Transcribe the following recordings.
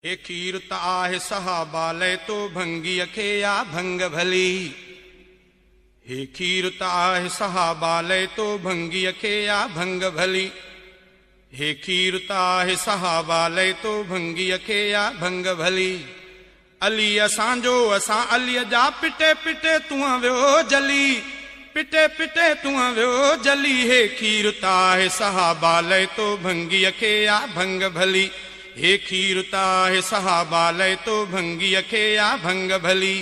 हे खीर त आहे सहाबा लय तो भंगी खे या भंग भली। हे खीर त आहे सहाबा लय तो भंगी खे या भंग भली। हे खीर त आहे सहाबा लय तो भंगी खे या भंग भली। अली असांजो असां अलीअ जा पिटे पिटे तूं वियो जली, पिटे पिटे तूं वियो जली। हे खीर त आहे सहाबा लय तो भंगी खे या भंग भली। हे खीर त आहे सहाबा लय तो भंगी खे या भंग भली।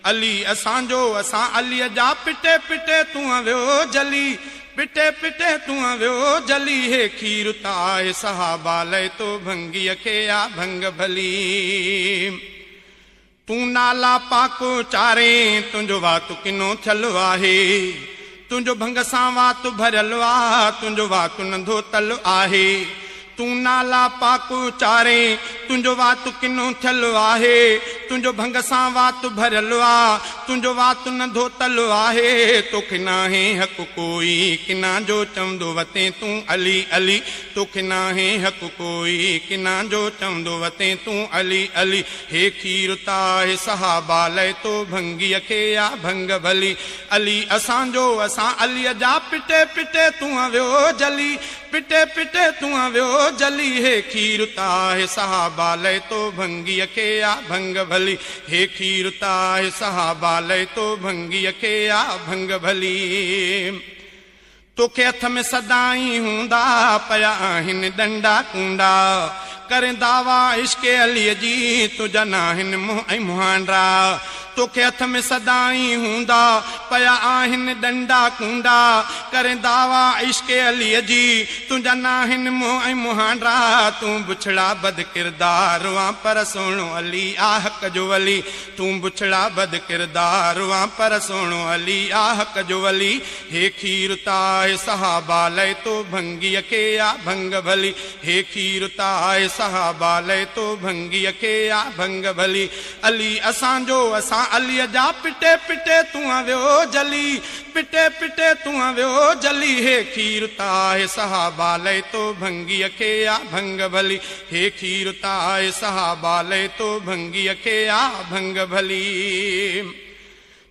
अली असांजो असां अलीअ जा पिटे पिटे तूं वियो जली, पिटे पिटे तूं वियो जली। हे खीर त आहे सहाबा लय तो भंगी खे या भंग भली। तूं नाला पाको चारे तुंहिंजो वातु किनो थियल आहे, तुंहिंजो भंग सां वातु भरियल आहे, तुंहिंजो वातु नंढो तल आहे। तूं नाला पाको चारे तुंहिंजो वातु किनो थियल आहे, तुंहिंजो भंग सां वातु भरियल आहे, तुंहिंजो वातु नंढो तल आहे। तोखे नाहे हक़ कोई किना जो चवंदो वते तूं अली अली, तोखे नाहे हक़ कोई किना जो चवंदो वते तूं अली अली। हे खीर त आहे सहाबा लय तो भंगी खे या भंग भली। अली असांजो असां अलीअ जा पिटे पिटे तूं वियो जली, पिटे पिटे तूं वियो जली। हे खीर त आहे सहाबा लय तो भंगी खे या भंग भली। हे खीर त आहे सहाबा लय तो भंगी खे या भंग भली। तोखे हथ में सदाई हूंदा पया आहिनि डंडा कुंडा, करे दावा इश्क अलीअ जी तुंहिंजा नाहिनि मुंहं ऐं मुहांडा। तोखे हथ में सदाई हूंदा पया आहिनि डंडा कुंडा, करे दावा इश्क अलीअ जी तुंहिंजा नाहिनि मुंहं ऐं मुहांडा। तूं बुछड़ा बद किरदार वां पर सोणो अली आ हक़ जो वली, तूं बुछड़ा बद किरदार वां पर सोणो अली आ हक़ जो वली। हे खीर त आहे सहाबा लय तो भंगी खे या भंग भली। हे खीर त आहे सहाबा लय तो भंगी खे या भंग भली। अली असांजो असां अलीअ जा पिटे पिटे तूं वियो जली, पिटे पिटे तूं वियो जली। हे खीर त आहे सहाबा लय तो भंगी खे या भंग भली। हे खीर त आहे सहाबा लय तो भंगी खे या भंग भली।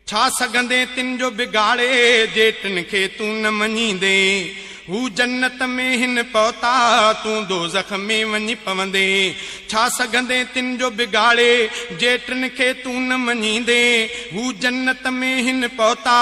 छा सघंदे तिन जो बिगाड़े जेटन खे तूं न मञींदे, हू जन्नत में हिन पहुता तूं दोज़ख में वञी पवंदे। छा सघंदे तिन जो बिगाड़े जेटन खे तूं न मञींदे, हू जन्नत में हिन पहुता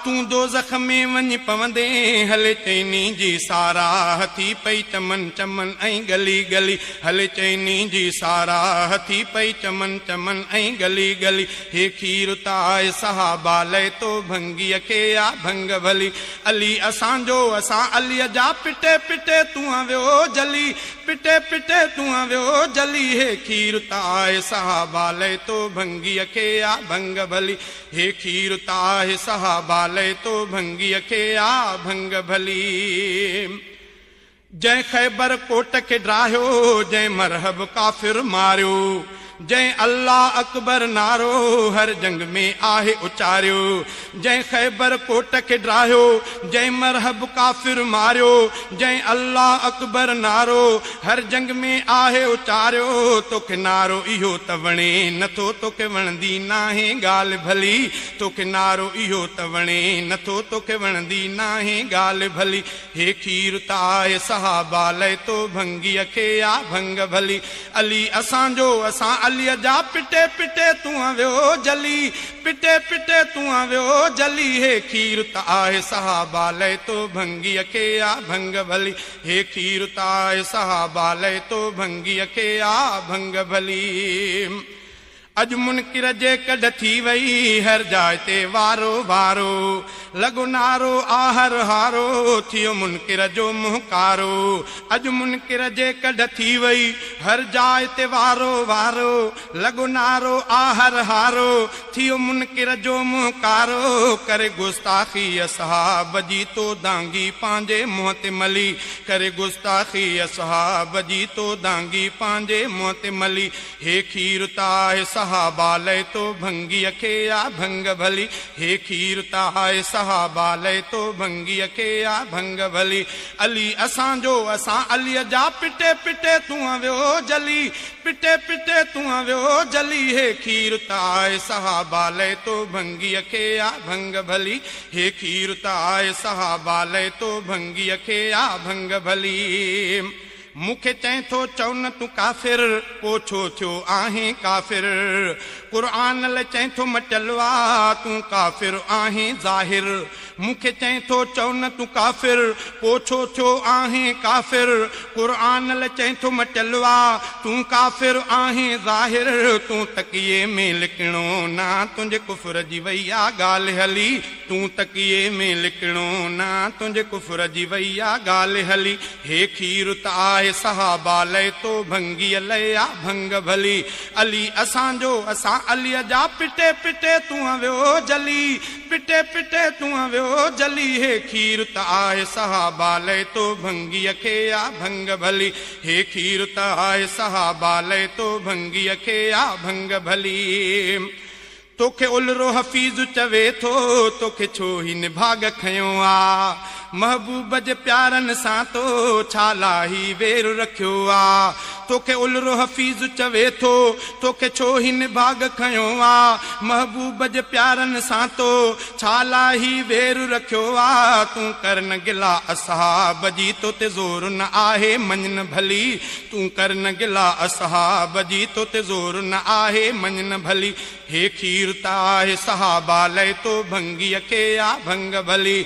तूं दोज़ख में वञी पवंदे। हले चैनी जी सारा हथी पई चमन चमन ऐं गली गली, हले चैनी जी सारा हथी पई चमन चमन ऐं गली गली। हे खीर त आहे सहाबा लय तो भंगी खे या भंग भली। अली असांजो असां अलीअ जा पिटे पिटे तूं वियो जली, पिटे पिटे तूं वियो जली। हे खीर त आहे सहाबा लय तो भंगी खे या भंग भली। हे खीर त आहे सहाबा लय तो भंगी खे या भंग भली। जंहिं ख़ैबर कोट खे ड्राहियो, जंहिं मरहब काफ़िर मारियो, जंहिं अल्लाह अकबर नारो हर जंग में आहे उचारियो। जंहिं ख़ैबर कोट खे ड्राहियो, जंहिं मरहब काफ़िर मारियो, जंहिं अल्लाह अकबर नारो हर जंग में आहे उचारियो। तोखे नारो इहो त वणे नथो, तोखे वणंदी नाहे ॻाल्हि भली, तोखे नारो इहो त वणे नथो, तोखे वणंदी नाहे ॻाल्हि भली। हे खीर त आहे सहाबा लय तो भंगी खे या भंग भली। अली असांजो असां अलीअ जा पिटे पिटे तूं वियो जली, पिटे पिटे तूं वियो जली। हे खीर त आहे सहाबा लय तो भंगी खे या भंग भली। हे खीर त आहे सहाबा लय तो भंगी खे या भंग भली। अॼु मुनकिर जे कॾ थी वई हर जाइ ते वारो वारो, लॻो नारो आहर हारो थियो मुनकिर जो मुहकारो। अॼु मुनकिर जे कॾ थी वई हर जाइ ते वारो वारो, लॻो नारो आहर हारो थियो मुनकिर जो मुहकारो। करे गुस्ताखी असहाब जी तो दांगी पंहिंजे मुंहं ते मली, करे गुस्ताखी असहाब जी तो दांगी पंहिंजे मुंहं ते मली। हे खीर त आहे सहाबा लय तो भंगीअ खे आ भंग भली हे खीर ताए सहाबा लय तो भंगीअ खे आ भंग भली अली असांजो असां अलीअ जा पिटे पिटे तूं वियो जली पिटे पिटे तूं वियो जली हे खीर ताए सहाबा लय तो भंगीअ खे आ भंग भली हे खीर ताए सहाबा लय तो भंगीअ खे आ भंग भली मूंखे चए थो चओ न तूं काफ़िर पो छो थियो आहीं काफ़िर क़ुरान लाइ चए थो मटियल आ तूं काफ़िर आहीं ज़ाहिर मूंखे चए थो चओ न तूं काफ़िर पो छो थियो आहीं काफ़िर क़ुरान लाइ चए थो मटियल आ तूं काफ़िर आहीं ज़ाहिर तूं तकिए में लिखणो ना तुंहिंजे कुफर जी वई आ ॻाल्हि हली तूं तकिए में लिखणो ना तुंहिंजे कुफर जी वई आ ॻाल्हि हली हे खीर त आहे सहाबा लय तो भंगीअ लय आ भंग भली अली असांजो असां अलीअ जा पिटे पिटे तूं वियो जली पिटे पिटे तूं वियो जली हे खीर त आहे सहाबा लय तो भंगीअ खे आ भंग भली हे खीर त आहे सहाबा लय तो भंगीअ खे आ भंग भली तोखे उलरो हफ़ीज़ चवे थो तोखे छो ही निभाग खयो आ महबूब जे प्यारनि सां तो छा लाही वेर रखियो आ तोखे उलरो हफ़ीज़ चवे थो तोखे छो ही निभाग खयो आ महबूब जे प्यारनि सां तो छा लाही वेर रखियो आ तूं कर न गिला असहाब जी तो ते ज़ोर न आहे मञन भली तूं कर न गिला असहाब जी तो ते ज़ोर न आहे मञन भली हे खीर त आहे सहाबा लय तो भंगीअ खे आ भंग भली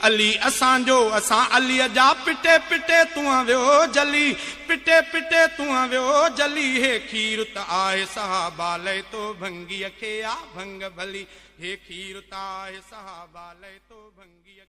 अली असांजो असां अलीअ जा पिटे पिटे तूं वियो जली पिटे पिटे तूं वियो जली हे खीर त आहे सहाबा लय तो भंगीअ खे आ भंग भली हे खीर त आहे सहाबा लय तो भंगीअ